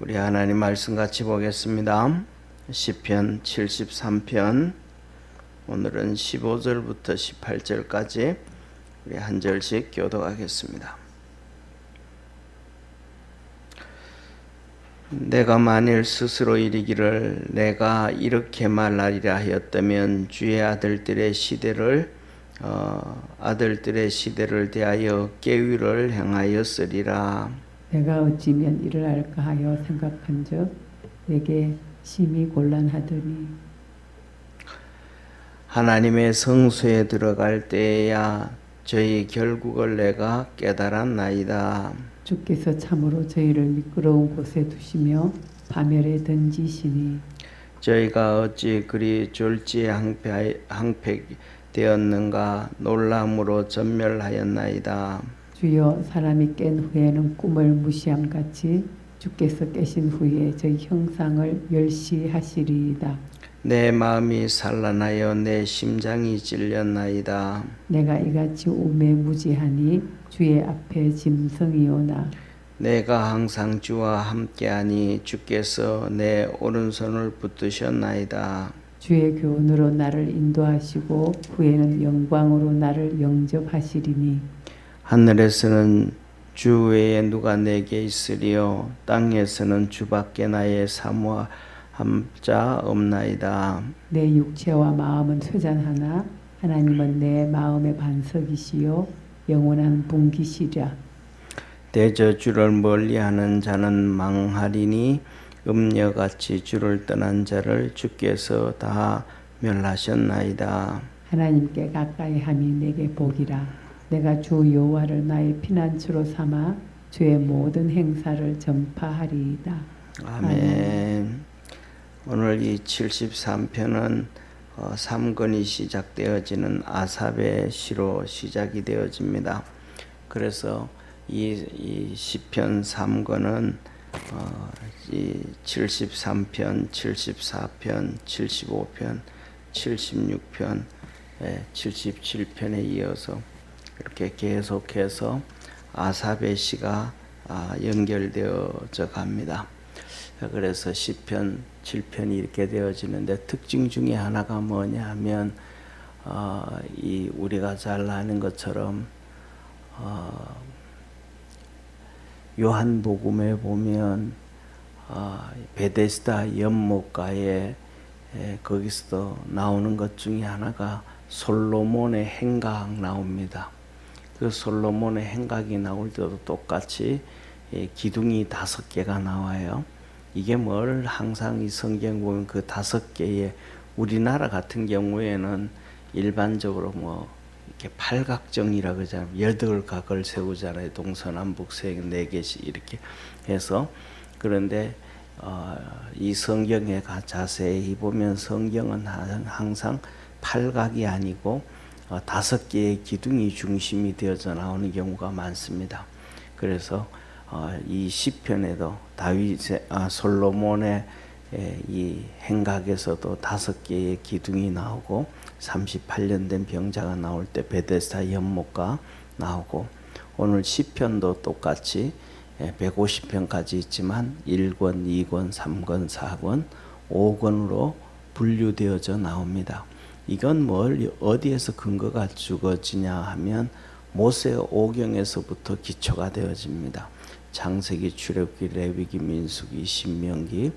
우리 하나님 말씀 같이 보겠습니다. 시편 73편 오늘은 15절부터 18절까지 우리 한 절씩 교독하겠습니다. 내가 만일 스스로 이르기를 내가 이렇게 말하리라 하였다면 주의 아들들의 시대를 대하여 계위를 행하였으리라. 내가 어찌면 이를 알까 하여 생각한즉 내게 심히 곤란하더니 하나님의 성소에 들어갈 때에야 저희 결국을 내가 깨달았나이다. 주께서 참으로 저희를 미끄러운 곳에 두시며 파멸에 던지시니 저희가 어찌 그리 졸지항폐되었는가 놀람으로 전멸하였나이다. 주여 사람이 깬 후에는 꿈을 무시함같이 주께서 깨신 후에 저희 형상을 멸시하시리이다. 내 마음이 산란하여 내 심장이 찔렸나이다. 내가 이같이 우매무지하니 주의 앞에 짐승이오나 내가 항상 주와 함께하니 주께서 내 오른손을 붙드셨나이다. 주의 교훈으로 나를 인도하시고 후에는 영광으로 나를 영접하시리니 하늘에서는 주 외에 누가 내게 있으리요 땅에서는 주밖에 나의 사모함 자 없나이다. 내 육체와 마음은 쇠잔하나 하나님은 내 마음의 반석이시요 영원한 분기시랴. 대저 주를 멀리하는 자는 망하리니 음녀같이 주를 떠난 자를 주께서 다 멸하셨나이다. 하나님께 가까이함이 내게 복이라. 내가 주 여호와를 나의 피난처로 삼아 주의 모든 행사를 전파하리이다. 아멘. 오늘 이 73편은 3권이 시작되어지는 아삽의 시로 시작이 되어집니다. 그래서 이 시편 3권은 이 73편, 74편, 75편, 76편, 77편에 이어서 이렇게 계속해서 아삽의 시가 연결되어져 갑니다. 그래서 시편 7편이 이렇게 되어지는데 특징 중에 하나가 뭐냐 하면 이 우리가 잘 아는 것처럼 요한복음에 보면 베데스다 연못가에 거기서도 나오는 것 중에 하나가 솔로몬의 행각 나옵니다. 그 솔로몬의 행각이 나올 때도 똑같이 기둥이 5개가 나와요. 이게 뭘 항상 이 성경 보면 그 5개의 우리나라 같은 경우에는 일반적으로 뭐 이렇게 팔각정이라 그러잖아요. 8각을 세우잖아요. 동서남북 4개씩 이렇게 해서. 그런데 이 성경에 자세히 보면 성경은 항상 팔각이 아니고 5개의 기둥이 중심이 되어져 나오는 경우가 많습니다. 그래서 이 시편에도 솔로몬의 이 행각에서도 5개의 기둥이 나오고 38년 된 병자가 나올 때 베데스다 연못가 나오고 오늘 시편도 똑같이 150편까지 있지만 1권, 2권, 3권, 4권, 5권으로 분류되어져 나옵니다. 이건 뭘 어디에서 근거가 주어지냐 하면 모세 오경에서부터 기초가 되어집니다. 창세기, 출애굽기, 레위기, 민수기, 신명기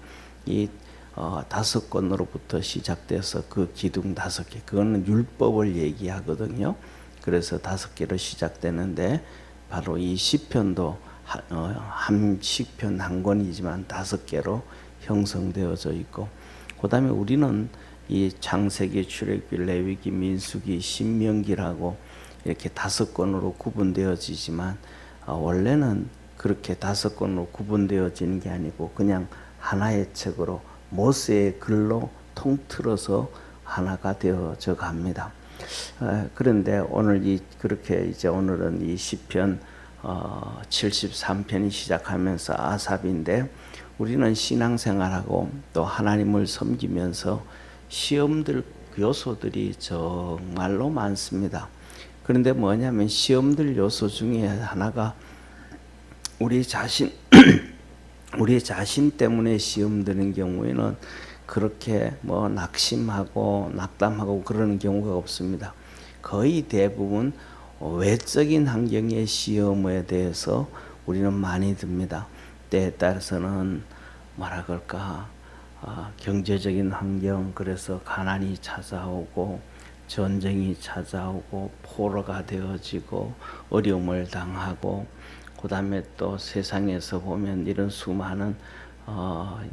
이 5권으로부터 시작돼서 그 기둥 5개 그거는 율법을 얘기하거든요. 그래서 5개로 시작되는데 바로 이 시편도 한 시편 한 권이지만 5개로 형성되어져 있고 그 다음에 우리는 이 창세기, 출애굽기, 레위기, 민수기, 신명기라고 이렇게 5권으로 구분되어지지만 원래는 그렇게 5권으로 구분되어지는 게 아니고 그냥 하나의 책으로 모세의 글로 통틀어서 하나가 되어져 갑니다. 그런데 오늘 그렇게 이제 오늘은 이 시편 73편이 시작하면서 아삽인데 우리는 신앙생활하고 또 하나님을 섬기면서 시험들 요소들이 정말로 많습니다. 그런데 뭐냐면 시험들 요소 중에 하나가 우리 자신 우리 자신 때문에 시험 드는 경우에는 그렇게 뭐 낙심하고 낙담하고 그러는 경우가 없습니다. 거의 대부분 외적인 환경의 시험에 대해서 우리는 많이 듭니다. 때에 따라서는 뭐라 그럴까, 경제적인 환경, 그래서 가난이 찾아오고 전쟁이 찾아오고 포로가 되어지고 어려움을 당하고, 그 다음에 또 세상에서 보면 이런 수많은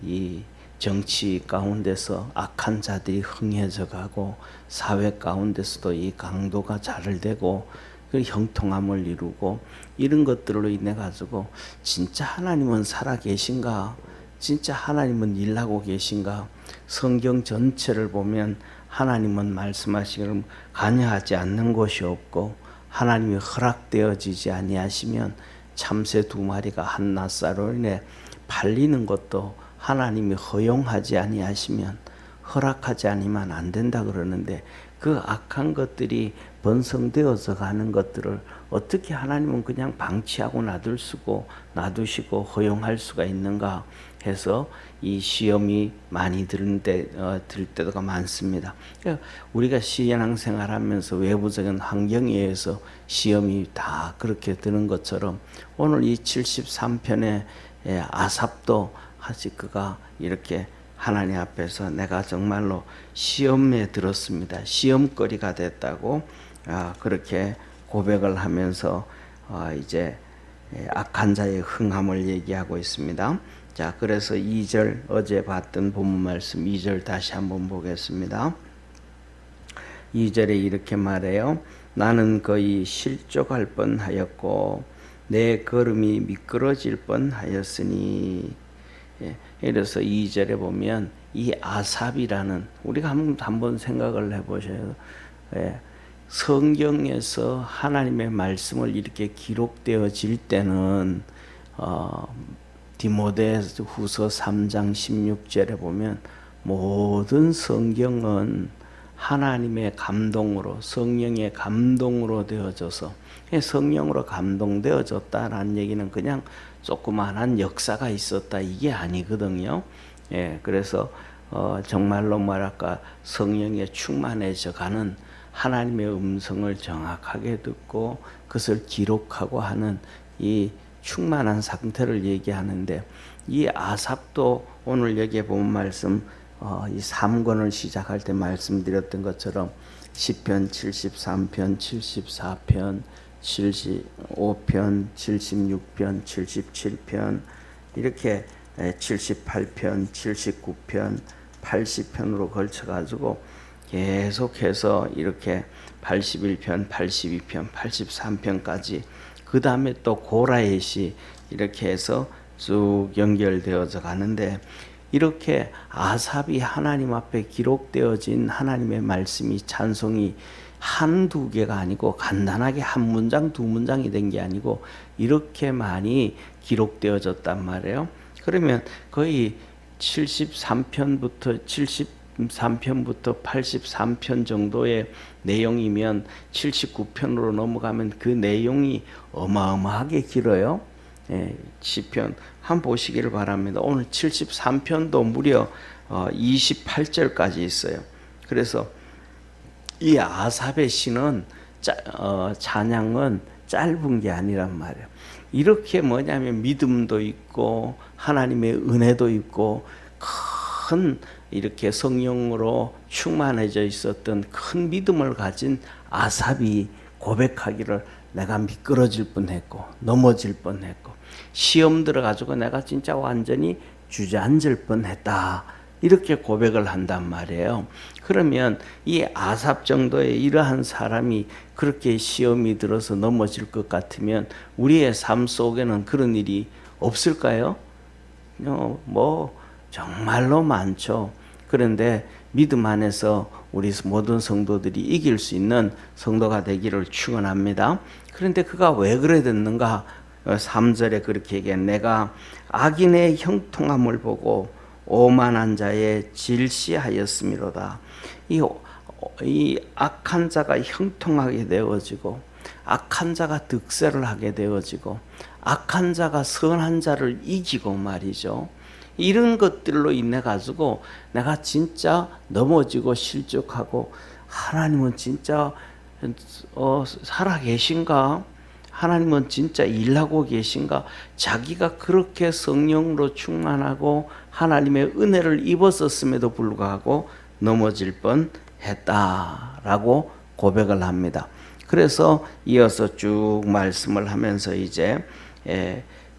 이 정치 가운데서 악한 자들이 흥해져 가고, 사회 가운데서도 이 강도가 자를되고 그 형통함을 이루고, 이런 것들로 인해 가지고 진짜 하나님은 살아 계신가, 진짜 하나님은 일하고 계신가. 성경 전체를 보면 하나님은 말씀하시기를 관여하지 않는 곳이 없고, 하나님이 허락되어지지 아니하시면 참새 2마리가 한 낫사로 인해 팔리는 것도 하나님이 허용하지 아니하시면, 허락하지 않으면 안 된다 그러는데, 그 악한 것들이 번성되어서 가는 것들을 어떻게 하나님은 그냥 방치하고 놔두시고 허용할 수가 있는가 해서 이 시험이 많이 들 때가 많습니다. 그러니까 우리가 신앙생활하면서 외부적인 환경에 의해서 시험이 다 그렇게 드는 것처럼, 오늘 이 73편의 아삽도 사실 그가 이렇게 하나님 앞에서 내가 정말로 시험에 들었습니다, 시험거리가 됐다고 그렇게 고백을 하면서 이제 악한 자의 흥함을 얘기하고 있습니다. 자, 그래서 2절, 어제 봤던 본문 말씀 2절 다시 한번 보겠습니다. 2절에 이렇게 말해요. 나는 거의 실족할 뻔하였고 내 걸음이 미끄러질 뻔하였으니. 그래서 2절에 보면 이 아삽이라는, 우리가 한번 생각을 해보셔요. 성경에서 하나님의 말씀을 이렇게 기록되어질 때는 디모데후서 3장 16절에 보면 모든 성경은 하나님의 감동으로, 성령의 감동으로 되어져서, 성령으로 감동되어졌다라는 얘기는 그냥 조그만한 역사가 있었다 이게 아니거든요. 그래서 정말로 뭐랄까, 성령에 충만해져 가는 하나님의 음성을 정확하게 듣고 그것을 기록하고 하는 이 충만한 상태를 얘기하는데, 이 아삽도 오늘 여기에 본 말씀, 이 3권을 시작할 때 말씀드렸던 것처럼 시편 73편, 74편, 75편, 76편, 77편, 이렇게 78편, 79편, 80편으로 걸쳐가지고 계속해서 이렇게 81편, 82편, 83편까지, 그 다음에 또 고라햇이 이렇게 해서 쭉 연결되어져 가는데, 이렇게 아삽이 하나님 앞에 기록되어진 하나님의 말씀이, 찬송이 한두 개가 아니고 간단하게 한 문장, 두 문장이 된 게 아니고 이렇게 많이 기록되어졌단 말이에요. 그러면 거의 73편부터 83편 정도의 내용이면 79편으로 넘어가면 그 내용이 어마어마하게 길어요. 시편 한번 보시기를 바랍니다. 오늘 73편도 무려 28절까지 있어요. 그래서 이 아삽의 시는 찬양은 짧은 게 아니란 말이에요. 이렇게 뭐냐면 믿음도 있고 하나님의 은혜도 있고 큰 이렇게 성령으로 충만해져 있었던 큰 믿음을 가진 아삽이 고백하기를 내가 미끄러질 뻔했고 넘어질 뻔했고 시험 들어가지고 내가 진짜 완전히 주저앉을 뻔했다, 이렇게 고백을 한단 말이에요. 그러면 이 아삽 정도의 이러한 사람이 그렇게 시험이 들어서 넘어질 것 같으면 우리의 삶 속에는 그런 일이 없을까요? 뭐 정말로 많죠. 그런데 믿음 안에서 우리 모든 성도들이 이길 수 있는 성도가 되기를 축원합니다. 그런데 그가 왜 그래 됐는가? 3절에 그렇게 얘기해. 내가 악인의 형통함을 보고 오만한 자의 질시하였음이로다. 이 악한 자가 형통하게 되어지고 악한 자가 득세를 하게 되어지고 악한 자가 선한 자를 이기고 말이죠. 이런 것들로 인해 가지고 내가 진짜 넘어지고 실족하고 하나님은 진짜 살아 계신가? 하나님은 진짜 일하고 계신가? 자기가 그렇게 성령으로 충만하고 하나님의 은혜를 입었었음에도 불구하고 넘어질 뻔했다라고 고백을 합니다. 그래서 이어서 쭉 말씀을 하면서 이제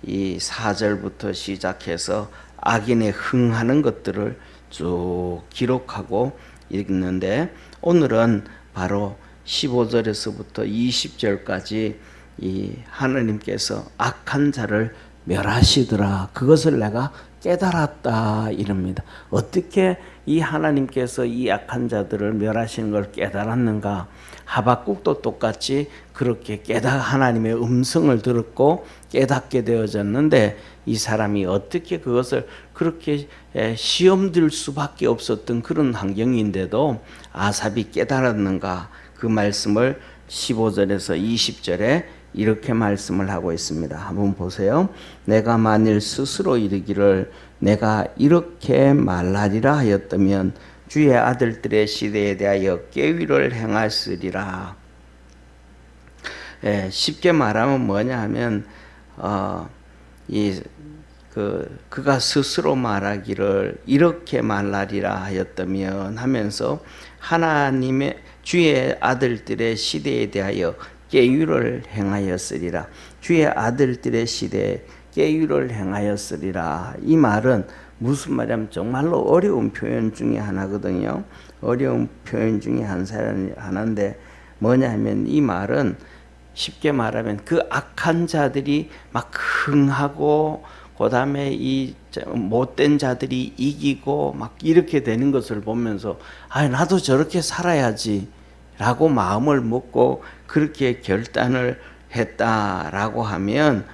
이 4절부터 시작해서 악인의 흥하는 것들을 쭉 기록하고 있는데, 오늘은 바로 15절에서부터 20절까지 이 하나님께서 악한 자를 멸하시더라, 그것을 내가 깨달았다 이럽니다. 어떻게 이 하나님께서 이 악한 자들을 멸하시는 걸 깨달았는가? 하박국도 똑같이 그렇게 하나님의 음성을 들었고 깨닫게 되어졌는데, 이 사람이 어떻게 그것을 그렇게 시험 들 수밖에 없었던 그런 환경인데도 아삽이 깨달았는가? 그 말씀을 15절에서 20절에 이렇게 말씀을 하고 있습니다. 한번 보세요. 내가 만일 스스로 이르기를 내가 이렇게 말하리라 하였다면 주의 아들들의 시대에 대하여 깨위를 행하으리라. 쉽게 말하면 뭐냐 하면 그가 스스로 말하기를 이렇게 말하리라 하였다면 하면서 하나님의 주의 아들들의 시대에 대하여 깨위를 행하였으리라. 주의 아들들의 시대에 깨위를 행하였으리라. 이 말은 무슨 말이냐면 정말로 어려운 표현 중에 하나거든요. 어려운 표현 중에 하나인데 뭐냐 하면, 이 말은 쉽게 말하면 그 악한 자들이 막 흥하고 그 다음에 이 못된 자들이 이기고 막 이렇게 되는 것을 보면서 나도 저렇게 살아야지 라고 마음을 먹고 그렇게 결단을 했다라고 하면,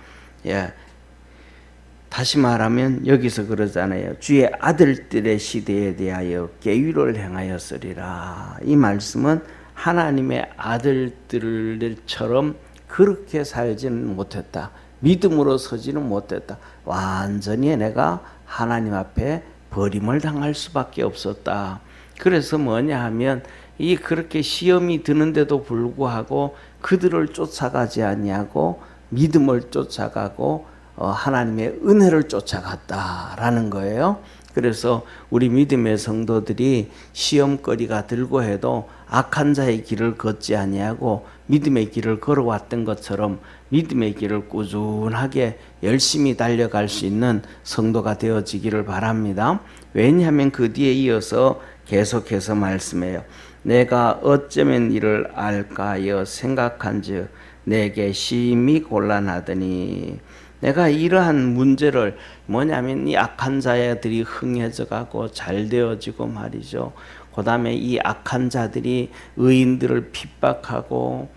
다시 말하면 여기서 그러잖아요. 주의 아들들의 시대에 대하여 깨위를 행하였으리라. 이 말씀은 하나님의 아들들처럼 그렇게 살지는 못했다. 믿음으로 서지는 못했다. 완전히 내가 하나님 앞에 버림을 당할 수밖에 없었다. 그래서 뭐냐 하면 이 그렇게 시험이 드는데도 불구하고 그들을 쫓아가지 아니하고 믿음을 쫓아가고 하나님의 은혜를 쫓아갔다라는 거예요. 그래서 우리 믿음의 성도들이 시험거리가 들고 해도 악한 자의 길을 걷지 아니하고 믿음의 길을 걸어왔던 것처럼 믿음의 길을 꾸준하게 열심히 달려갈 수 있는 성도가 되어지기를 바랍니다. 왜냐하면 그 뒤에 이어서 계속해서 말씀해요. 내가 어쩌면 이를 알까 하여 생각한즉 내게 심히 곤란하더니, 내가 이러한 문제를 뭐냐면 이 악한 자들이 흥해져 가고 잘 되어지고 말이죠. 그 다음에 이 악한 자들이 의인들을 핍박하고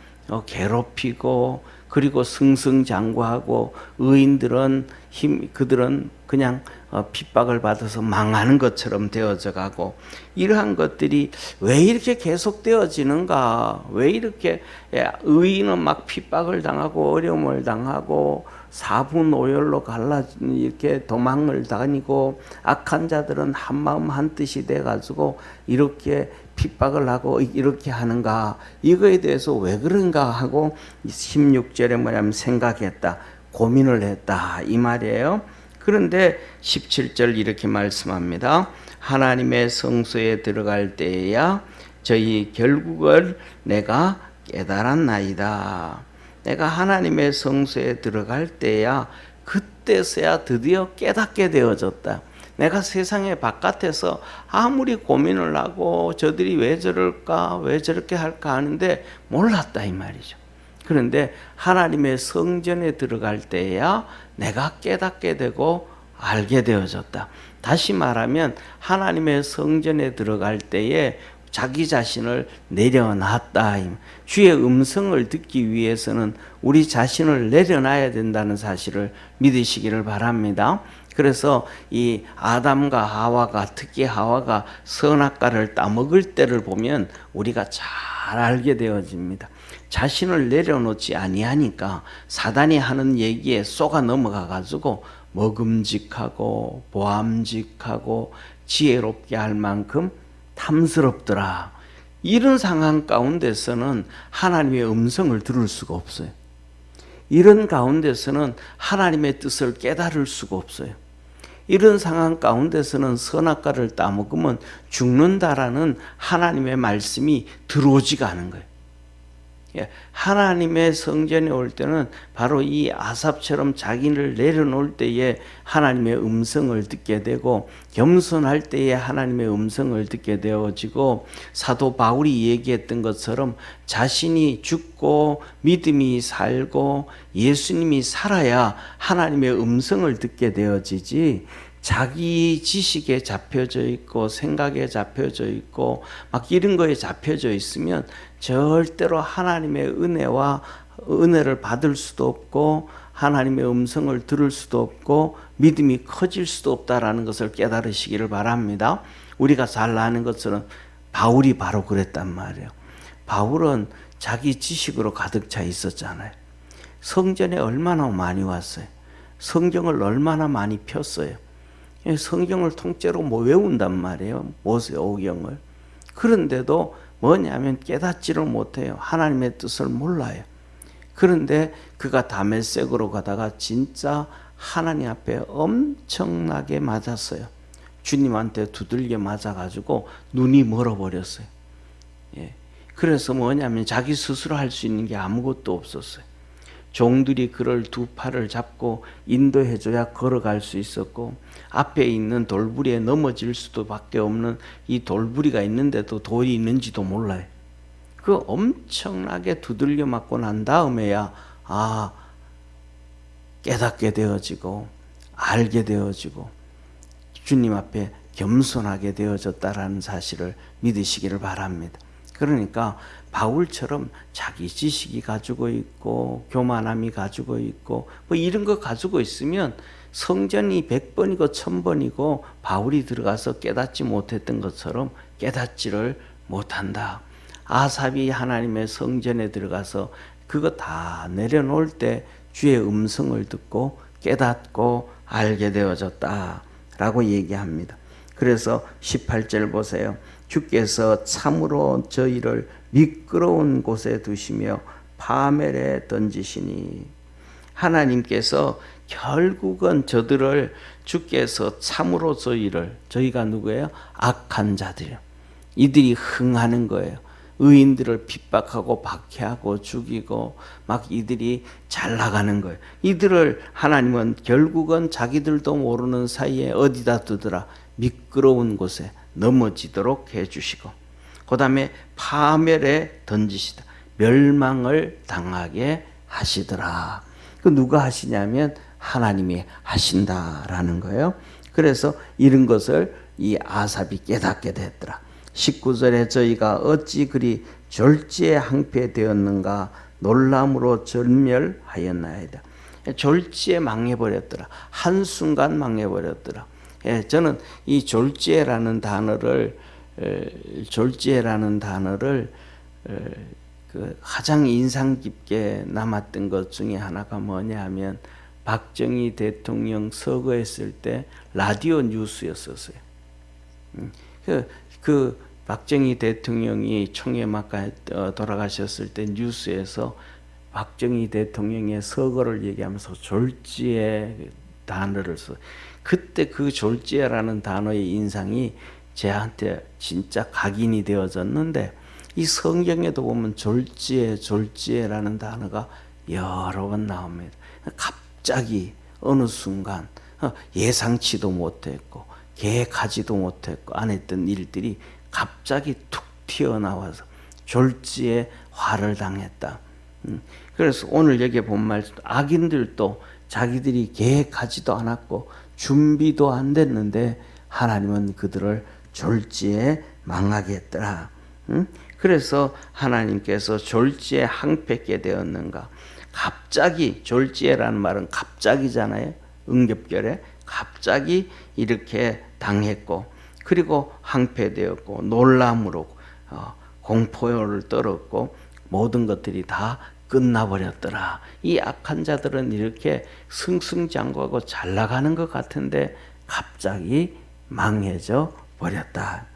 괴롭히고 그리고 승승장구하고 의인들은 그들은 그냥 핍박을 받아서 망하는 것처럼 되어져 가고, 이러한 것들이 왜 이렇게 계속 되어지는가? 왜 이렇게 의인은 막 핍박을 당하고 어려움을 당하고 사분오열로 이렇게 도망을 다니고, 악한 자들은 한마음 한뜻이 돼 가지고 이렇게 핍박을 하고 이렇게 하는가? 이거에 대해서 왜 그런가 하고 16절에 뭐냐면 생각했다, 고민을 했다 이 말이에요. 그런데 17절 이렇게 말씀합니다. 하나님의 성소에 들어갈 때에야 저희 결국을 내가 깨달았나이다. 내가 하나님의 성소에 들어갈 때야 그때서야 드디어 깨닫게 되어졌다. 내가 세상의 바깥에서 아무리 고민을 하고 저들이 왜 저럴까 왜 저렇게 할까 하는데 몰랐다 이 말이죠. 그런데 하나님의 성전에 들어갈 때야 내가 깨닫게 되고 알게 되어졌다. 다시 말하면 하나님의 성전에 들어갈 때에 자기 자신을 내려놨다. 주의 음성을 듣기 위해서는 우리 자신을 내려놔야 된다는 사실을 믿으시기를 바랍니다. 그래서 이 아담과 하와가, 특히 하와가 선악과를 따먹을 때를 보면 우리가 잘 알게 되어집니다. 자신을 내려놓지 아니하니까 사단이 하는 얘기에 쏘가 넘어가 가지고 먹음직하고 보암직하고 지혜롭게 할 만큼 탐스럽더라. 이런 상황 가운데서는 하나님의 음성을 들을 수가 없어요. 이런 가운데서는 하나님의 뜻을 깨달을 수가 없어요. 이런 상황 가운데서는 선악과를 따먹으면 죽는다라는 하나님의 말씀이 들어오지가 않은 거예요. 하나님의 성전에 올 때는 바로 이 아삽처럼 자기를 내려놓을 때에 하나님의 음성을 듣게 되고, 겸손할 때에 하나님의 음성을 듣게 되어지고, 사도 바울이 얘기했던 것처럼 자신이 죽고 믿음이 살고 예수님이 살아야 하나님의 음성을 듣게 되어지지, 자기 지식에 잡혀져 있고 생각에 잡혀져 있고 막 이런 거에 잡혀져 있으면 절대로 하나님의 은혜를 받을 수도 없고 하나님의 음성을 들을 수도 없고 믿음이 커질 수도 없다라는 것을 깨달으시기를 바랍니다. 우리가 잘 아는 것처럼 바울이 바로 그랬단 말이에요. 바울은 자기 지식으로 가득 차 있었잖아요. 성전에 얼마나 많이 왔어요. 성경을 얼마나 많이 폈어요. 성경을 통째로 외운단 말이에요. 모세오경을. 그런데도 뭐냐면 깨닫지를 못해요. 하나님의 뜻을 몰라요. 그런데 그가 다메섹으로 가다가 진짜 하나님 앞에 엄청나게 맞았어요. 주님한테 두들겨 맞아가지고 눈이 멀어버렸어요. 그래서 뭐냐면 자기 스스로 할 수 있는 게 아무것도 없었어요. 종들이 그를 두 팔을 잡고 인도해줘야 걸어갈 수 있었고, 앞에 있는 돌부리에 넘어질 수도 밖에 없는 이 돌부리가 있는데도 돌이 있는지도 몰라요. 그 엄청나게 두들겨 맞고 난 다음에야 깨닫게 되어지고 알게 되어지고 주님 앞에 겸손하게 되어졌다라는 사실을 믿으시기를 바랍니다. 그러니까 바울처럼 자기 지식이 가지고 있고 교만함이 가지고 있고 뭐 이런 거 가지고 있으면 성전이 100번이고 1000번이고 바울이 들어가서 깨닫지 못했던 것처럼 깨닫지를 못한다. 아삽이 하나님의 성전에 들어가서 그거 다 내려놓을 때 주의 음성을 듣고 깨닫고 알게 되어졌다라고 얘기합니다. 그래서 18절 보세요. 주께서 참으로 저희를 미끄러운 곳에 두시며 파멸에 던지시니, 하나님께서 결국은 저들을, 주께서 참으로 저희가 누구예요? 악한 자들이요. 이들이 흥하는 거예요. 의인들을 핍박하고 박해하고 죽이고 막 이들이 잘 나가는 거예요. 이들을 하나님은 결국은 자기들도 모르는 사이에 어디다 두더라? 미끄러운 곳에 넘어지도록 해주시고, 그 다음에 파멸에 던지시다. 멸망을 당하게 하시더라. 그 누가 하시냐면 하나님이 하신다라는 거예요. 그래서 이런 것을 이 아삽이 깨닫게 됐더라. 19절에 저희가 어찌 그리 졸지에 항폐되었는가 놀람으로 절멸하였나이다. 졸지에 망해버렸더라. 한순간 망해버렸더라. 저는 이 졸지에라는 단어를 그 가장 인상 깊게 남았던 것 중에 하나가 뭐냐면 박정희 대통령 서거했을 때 라디오 뉴스였었어요. 그 박정희 대통령이 총에 맞가 돌아가셨을 때 뉴스에서 박정희 대통령의 서거를 얘기하면서 졸지에 단어를 써. 그때 그 졸지에라는 단어의 인상이 제한테 진짜 각인이 되어졌는데, 이 성경에도 보면 졸지에라는 단어가 여러 번 나옵니다. 갑자기 어느 순간 예상치도 못했고 계획하지도 못했고 안 했던 일들이 갑자기 툭 튀어나와서 졸지에 화를 당했다. 그래서 오늘 여기에 본 말씀, 악인들도 자기들이 계획하지도 않았고 준비도 안 됐는데 하나님은 그들을 졸지에 망하게 했더라. 그래서 하나님께서 졸지에 항폐케 되었는가. 갑자기, 졸지에라는 말은 갑자기잖아요. 응급결에 갑자기 이렇게 당했고, 그리고 항폐되었고 놀람으로 공포를 떨었고 모든 것들이 다 끝나버렸더라. 이 악한 자들은 이렇게 승승장구하고 잘 나가는 것 같은데 갑자기 망해져 버렸다.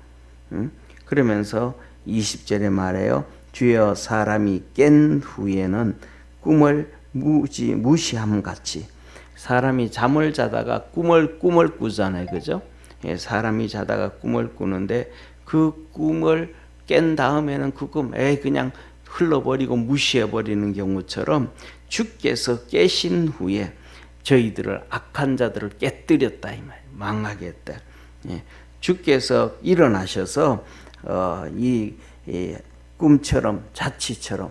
그러면서 20절에 말해요. 주여 사람이 깬 후에는 꿈을 무시함 같이. 사람이 잠을 자다가 꿈을 꾸잖아요. 그죠? 예, 사람이 자다가 꿈을 꾸는데 그 꿈을 깬 다음에는 그 꿈 그냥 흘러버리고 무시해버리는 경우처럼 주께서 깨신 후에 저희들을 악한 자들을 깨뜨렸다 이 말, 망하게 했다. 예, 주께서 일어나셔서 이 꿈처럼 자치처럼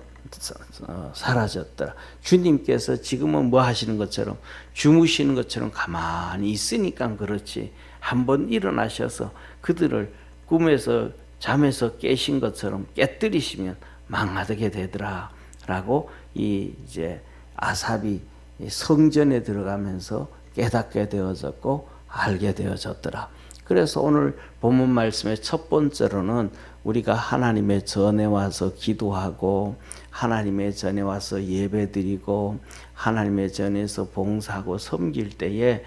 사라졌더라. 주님께서 지금은 뭐 하시는 것처럼 주무시는 것처럼 가만히 있으니까 그렇지. 한번 일어나셔서 그들을 꿈에서 잠에서 깨신 것처럼 깨뜨리시면 망하게 되더라. 라고 이제 아삽이 성전에 들어가면서 깨닫게 되어졌고 알게 되어졌더라. 그래서 오늘 본문 말씀의 첫 번째로는 우리가 하나님의 전에 와서 기도하고 하나님의 전에 와서 예배드리고 하나님의 전에서 봉사하고 섬길 때에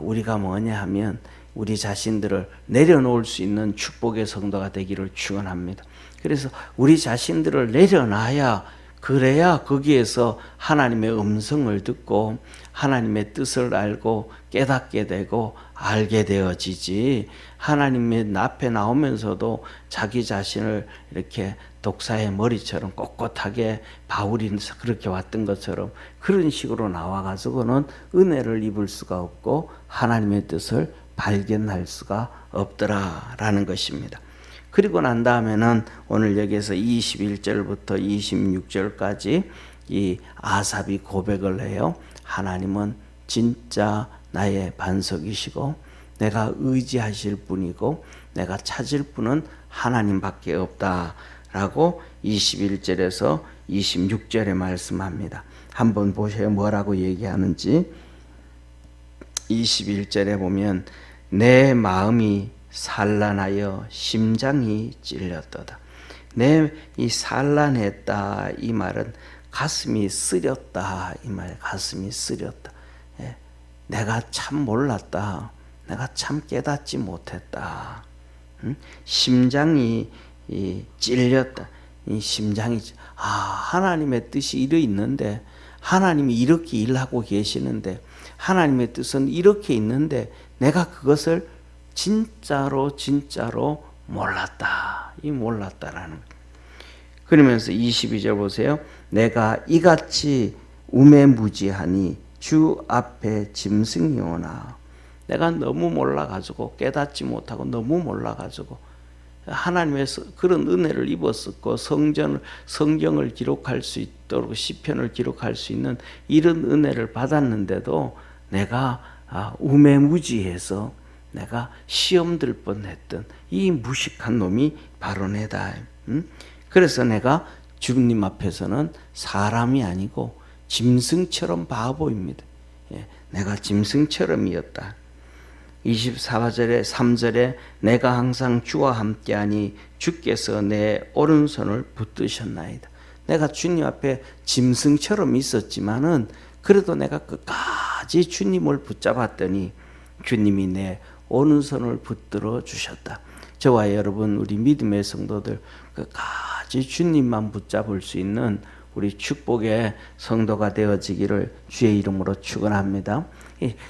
우리가 뭐냐 하면 우리 자신들을 내려놓을 수 있는 축복의 성도가 되기를 축원합니다. 그래서 우리 자신들을 내려놔야 그래야 거기에서 하나님의 음성을 듣고 하나님의 뜻을 알고 깨닫게 되고 알게 되어지지. 하나님의 앞에 나오면서도 자기 자신을 이렇게 독사의 머리처럼 꼿꼿하게 바울이 그렇게 왔던 것처럼 그런 식으로 나와가지고는 은혜를 입을 수가 없고 하나님의 뜻을 발견할 수가 없더라라는 것입니다. 그리고 난 다음에는 오늘 여기에서 21절부터 26절까지 이 아삽이 고백을 해요. 하나님은 진짜 나의 반석이시고 내가 의지하실 분이고 내가 찾을 분은 하나님밖에 없다라고 21절에서 26절에 말씀합니다. 한번 보세요. 뭐라고 얘기하는지. 21절에 보면 내 마음이 산란하여 심장이 찔렸도다. 내 이 산란했다 이 말은 가슴이 쓰렸다 이 말. 가슴이 쓰렸다. 예. 내가 참 몰랐다. 내가 참 깨닫지 못했다. 심장이 찔렸다. 이 심장이 하나님의 뜻이 이래 있는데 하나님이 이렇게 일하고 계시는데 하나님의 뜻은 이렇게 있는데 내가 그것을 진짜로 몰랐다. 이 몰랐다라는. 그러면서 22절 보세요. 내가 이같이 우매무지하니 주 앞에 짐승이 오나. 내가 너무 몰라가지고 깨닫지 못하고 너무 몰라가지고 하나님의 그런 은혜를 입었었고 성경을 기록할 수 있도록 시편을 기록할 수 있는 이런 은혜를 받았는데도 내가 우매무지해서 내가 시험 들 뻔했던 이 무식한 놈이 바로 내다. 그래서 내가 주님 앞에서는 사람이 아니고 짐승처럼 바보입니다. 내가 짐승처럼이었다. 24절에 3절에 내가 항상 주와 함께하니 주께서 내 오른손을 붙드셨나이다. 내가 주님 앞에 짐승처럼 있었지만은 그래도 내가 끝까지 주님을 붙잡았더니 주님이 내 오른손을 붙들어 주셨다. 저와 여러분 우리 믿음의 성도들 끝까지 주님만 붙잡을 수 있는 우리 축복의 성도가 되어지기를 주의 이름으로 축원합니다.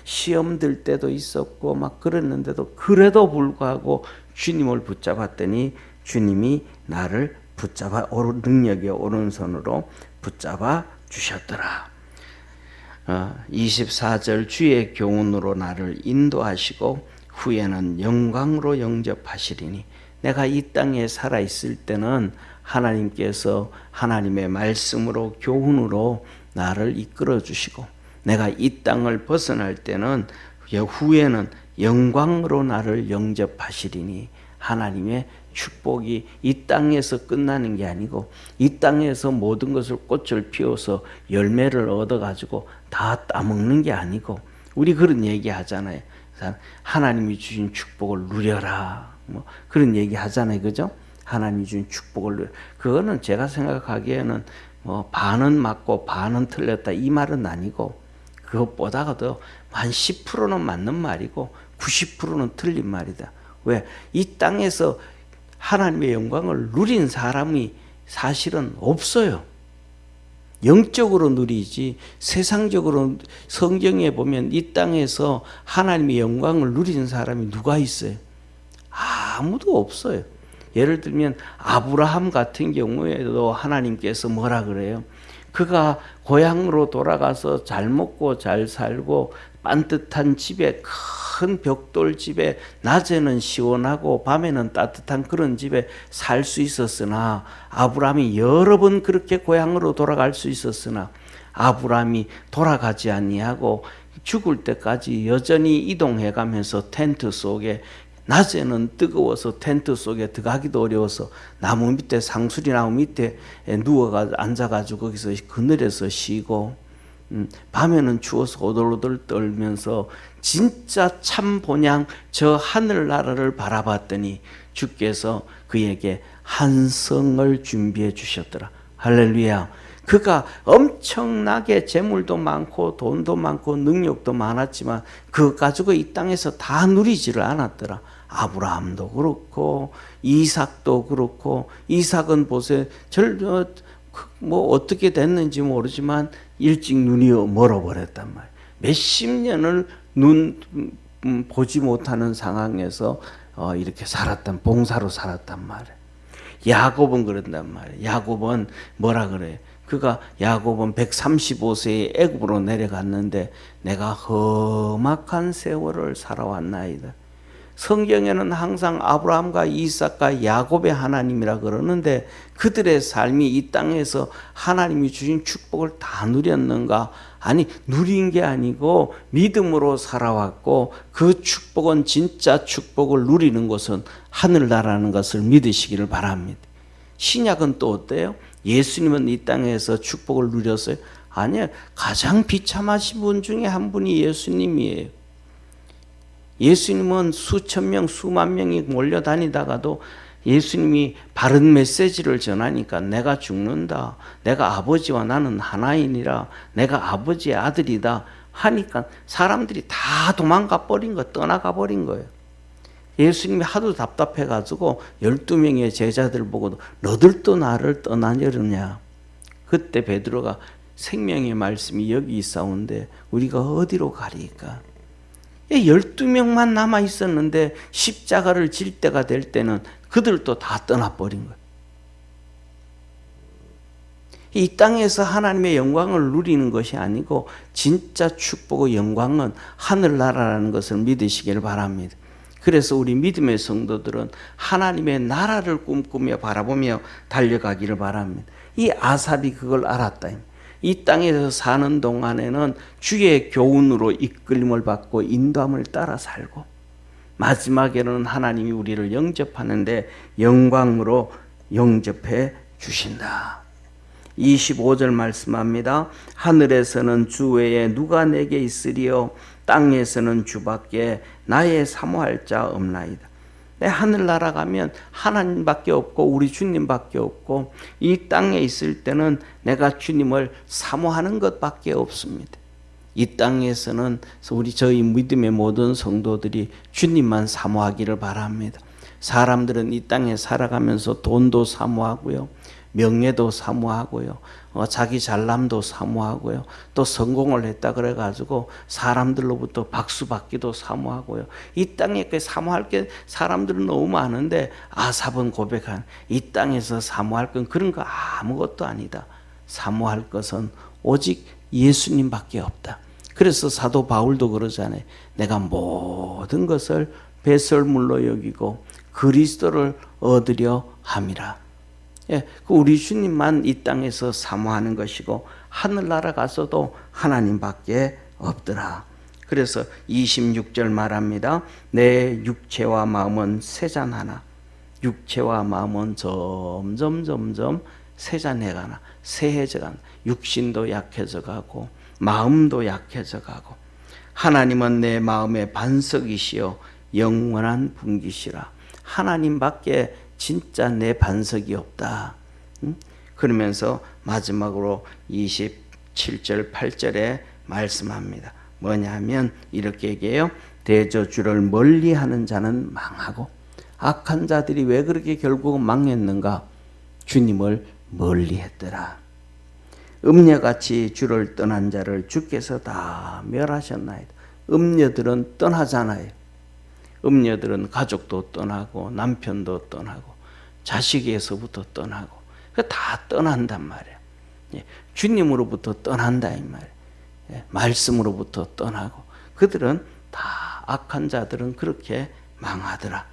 시험 들 때도 있었고 막 그랬는데도 그래도 불구하고 주님을 붙잡았더니 주님이 나를 붙잡아 능력의 오른손으로 붙잡아 주셨더라. 24절 주의 교훈으로 나를 인도하시고 후에는 영광으로 영접하시리니. 내가 이 땅에 살아있을 때는 하나님께서 하나님의 말씀으로 교훈으로 나를 이끌어 주시고 내가 이 땅을 벗어날 때는 후에는 영광으로 나를 영접하시리니. 하나님의 축복이 이 땅에서 끝나는 게 아니고 이 땅에서 모든 것을 꽃을 피워서 열매를 얻어가지고 다 따먹는 게 아니고 우리 그런 얘기 하잖아요. 하나님이 주신 축복을 누려라. 뭐 그런 얘기 하잖아요. 그죠? 하나님이 준 축복을 그거는 제가 생각하기에는 뭐 반은 맞고 반은 틀렸다 이 말은 아니고 그것보다도 한 10%는 맞는 말이고 90%는 틀린 말이다. 왜? 이 땅에서 하나님의 영광을 누린 사람이 사실은 없어요. 영적으로 누리지 세상적으로 성경에 보면 이 땅에서 하나님의 영광을 누리는 사람이 누가 있어요? 아무도 없어요. 예를 들면 아브라함 같은 경우에도 하나님께서 뭐라 그래요? 그가 고향으로 돌아가서 잘 먹고 잘 살고 반듯한 집에 큰 벽돌 집에 낮에는 시원하고 밤에는 따뜻한 그런 집에 살 수 있었으나 아브라함이 여러 번 그렇게 고향으로 돌아갈 수 있었으나 아브라함이 돌아가지 아니하고 죽을 때까지 여전히 이동해 가면서 텐트 속에 낮에는 뜨거워서 텐트 속에 들어가기도 어려워서 나무 밑에 상수리 나무 밑에 누워가 앉아가지고 거기서 그늘에서 쉬고 밤에는 추워서 오돌오돌 떨면서 진짜 참 본향 저 하늘나라를 바라봤더니 주께서 그에게 한 성을 준비해 주셨더라. 할렐루야. 그가 엄청나게 재물도 많고 돈도 많고 능력도 많았지만 그것 가지고 이 땅에서 다 누리지를 않았더라. 아브라함도 그렇고 이삭도 그렇고 이삭은 보세요. 뭐 어떻게 됐는지 모르지만 일찍 눈이 멀어버렸단 말이에요. 몇십 년을 눈 보지 못하는 상황에서 이렇게 살았단 봉사로 살았단 말이에요. 야곱은 그런단 말이에요. 야곱은 뭐라 그래요? 그가 야곱은 135세에 애굽으로 내려갔는데 내가 험악한 세월을 살아왔나이다. 성경에는 항상 아브라함과 이삭과 야곱의 하나님이라 그러는데 그들의 삶이 이 땅에서 하나님이 주신 축복을 다 누렸는가? 아니, 누린 게 아니고 믿음으로 살아왔고 그 축복은 진짜 축복을 누리는 것은 하늘나라는 것을 믿으시기를 바랍니다. 신약은 또 어때요? 예수님은 이 땅에서 축복을 누렸어요? 아니요. 가장 비참하신 분 중에 한 분이 예수님이에요. 예수님은 수천 명, 수만 명이 몰려다니다가도 예수님이 바른 메시지를 전하니까 내가 죽는다. 내가 아버지와 나는 하나이니라. 내가 아버지의 아들이다. 하니까 사람들이 다 도망가 버린 거, 떠나가 버린 거예요. 예수님이 하도 답답해가지고 12명의 제자들 보고도 너들도 나를 떠나려느냐. 그때 베드로가 생명의 말씀이 여기 있사온데 우리가 어디로 가리까? 12명만 남아 있었는데 십자가를 질 때가 될 때는 그들도 다 떠나버린 거예요. 이 땅에서 하나님의 영광을 누리는 것이 아니고 진짜 축복의 영광은 하늘나라라는 것을 믿으시길 바랍니다. 그래서 우리 믿음의 성도들은 하나님의 나라를 꿈꾸며 바라보며 달려가기를 바랍니다. 이 아삽이 그걸 알았다. 이 땅에서 사는 동안에는 주의 교훈으로 이끌림을 받고 인도함을 따라 살고 마지막에는 하나님이 우리를 영접하는데 영광으로 영접해 주신다. 25절 말씀합니다. 하늘에서는 주 외에 누가 내게 있으리요 땅에서는 주밖에 나의 사모할 자 없나이다. 내 하늘나라 가면 하나님밖에 없고 우리 주님밖에 없고 이 땅에 있을 때는 내가 주님을 사모하는 것밖에 없습니다. 이 땅에서는 저희 믿음의 모든 성도들이 주님만 사모하기를 바랍니다. 사람들은 이 땅에 살아가면서 돈도 사모하고요, 명예도 사모하고요, 자기 잘남도 사모하고요, 또 성공을 했다 그래가지고 사람들로부터 박수 받기도 사모하고요. 이 땅에 사모할 게 사람들은 너무 많은데 아삽은 고백한 이 땅에서 사모할 건 그런 거 아무것도 아니다. 사모할 것은 오직 예수님밖에 없다. 그래서 사도 바울도 그러잖아요. 내가 모든 것을 배설물로 여기고 그리스도를 얻으려 함이라. 예, 우리 주님만 이 땅에서 사모하는 것이고 하늘나라 가서도 하나님밖에 없더라. 그래서 26절 말합니다. 내 육체와 마음은 세잔하나. 육체와 마음은 점점 세잔해가나 세해져가나. 육신도 약해져가고 마음도 약해져가고 하나님은 내 마음의 반석이시여 영원한 분기시라. 하나님밖에 진짜 내 반석이 없다. 그러면서 마지막으로 27절 8절에 말씀합니다. 뭐냐면 이렇게 얘기해요. 대저주를 멀리하는 자는 망하고, 악한 자들이 왜 그렇게 결국은 망했는가? 주님을 멀리했더라. 음녀같이 주를 떠난 자를 주께서 다 멸하셨나이다. 음녀들은 떠나잖아요. 음녀들은 가족도 떠나고 남편도 떠나고 자식에서부터 떠나고 다 떠난단 말이에요. 주님으로부터 떠난다 이 말이에요. 말씀으로부터 떠나고 그들은 다 악한 자들은 그렇게 망하더라.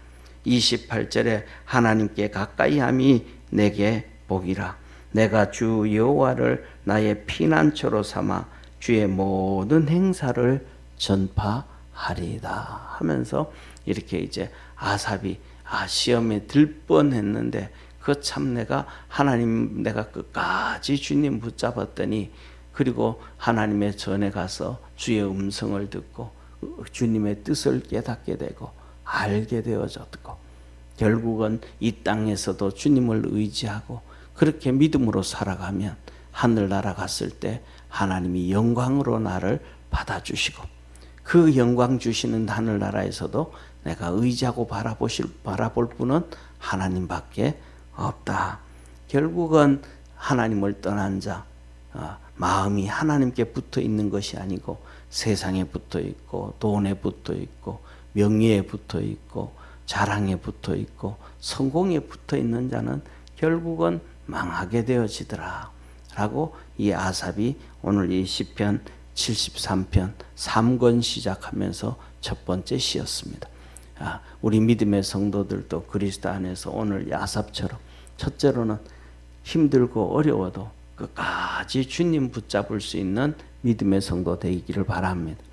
28절에 하나님께 가까이 함이 내게 복이라. 내가 주 여호와를 나의 피난처로 삼아 주의 모든 행사를 전파하리이다 하면서 이렇게 이제 아삽이 시험에 들 뻔했는데 그 참 내가 하나님 내가 끝까지 주님 붙잡았더니, 그리고 하나님의 전에 가서 주의 음성을 듣고 주님의 뜻을 깨닫게 되고 알게 되어졌고, 결국은 이 땅에서도 주님을 의지하고 그렇게 믿음으로 살아가면 하늘나라 갔을 때 하나님이 영광으로 나를 받아주시고, 그 영광 주시는 하늘나라에서도 내가 의지하고 바라볼 분은 하나님밖에 없다. 결국은 하나님을 떠난 자, 마음이 하나님께 붙어 있는 것이 아니고 세상에 붙어 있고 돈에 붙어 있고 명예에 붙어 있고 자랑에 붙어 있고 성공에 붙어 있는 자는 결국은 망하게 되어지더라 라고 이 아삽이 오늘 이 시편 73편 3권 시작하면서 첫 번째 시였습니다. 우리 믿음의 성도들도 그리스도 안에서 오늘 이 아삽처럼 첫째로는 힘들고 어려워도 끝까지 주님 붙잡을 수 있는 믿음의 성도 되기를 바랍니다.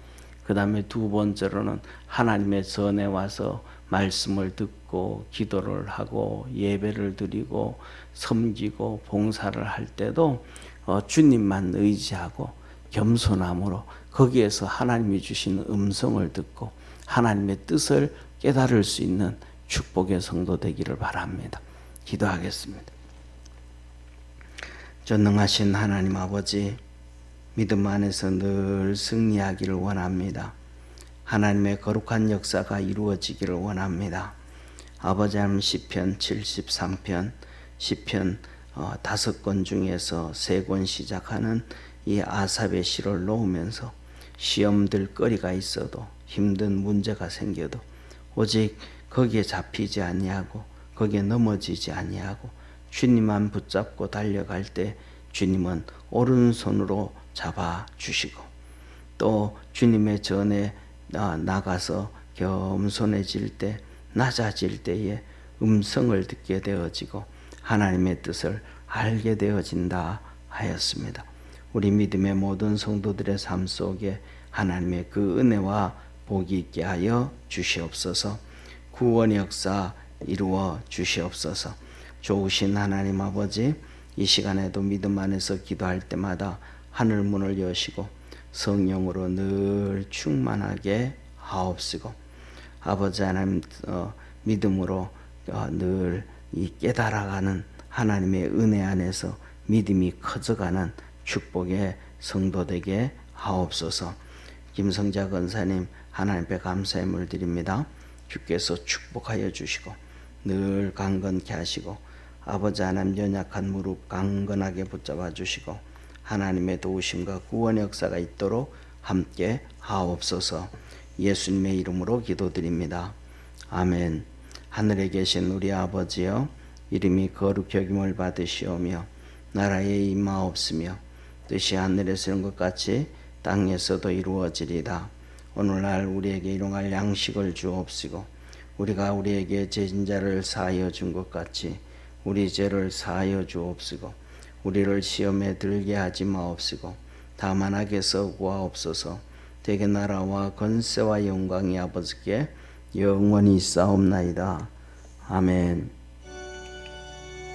그 다음에 두 번째로는 하나님의 전에 와서 말씀을 듣고 기도를 하고 예배를 드리고 섬기고 봉사를 할 때도 주님만 의지하고 겸손함으로 거기에서 하나님이 주시는 음성을 듣고 하나님의 뜻을 깨달을 수 있는 축복의 성도 되기를 바랍니다. 기도하겠습니다. 전능하신 하나님 아버지, 믿음 안에서 늘 승리하기를 원합니다. 하나님의 거룩한 역사가 이루어지기를 원합니다. 아버지 하나님, 시편 73편 시편 5권 중에서 3권 시작하는 이 아삽의 시를 놓으면서 시험들 거리가 있어도 힘든 문제가 생겨도 오직 거기에 잡히지 아니하고 거기에 넘어지지 아니하고 주님만 붙잡고 달려갈 때 주님은 오른손으로 잡아주시고, 또 주님의 전에 나가서 겸손해질 때 낮아질 때에 음성을 듣게 되어지고 하나님의 뜻을 알게 되어진다 하였습니다. 우리 믿음의 모든 성도들의 삶 속에 하나님의 그 은혜와 복이 있게 하여 주시옵소서. 구원의 역사 이루어 주시옵소서. 좋으신 하나님 아버지, 이 시간에도 믿음 안에서 기도할 때마다 하늘 문을 여시고 성령으로 늘 충만하게 하옵시고, 아버지 하나님 믿음으로 늘 이 깨달아가는 하나님의 은혜 안에서 믿음이 커져가는 축복의 성도 되게 하옵소서. 김성자 권사님 하나님께 감사의 물 드립니다. 주께서 축복하여 주시고 늘 강건케 하시고 아버지 하나님 연약한 무릎 강건하게 붙잡아 주시고 하나님의 도우심과 구원의 역사가 있도록 함께 하옵소서. 예수님의 이름으로 기도드립니다. 아멘. 하늘에 계신 우리 아버지여, 이름이 거룩히 여김을 받으시오며 나라에 임하옵시며 뜻이 하늘에서 이룬 것 같이 땅에서도 이루어지리다. 오늘날 우리에게 일용할 양식을 주옵시고 우리가 우리에게 죄진 자를 사하여 준 것 같이 우리 죄를 사하여 주옵시고 우리를 시험에 들게 하지 마옵시고 다만 악에서 구하옵소서. 대개 나라와 권세와 영광이 아버지께 영원히 있사옵나이다. 아멘.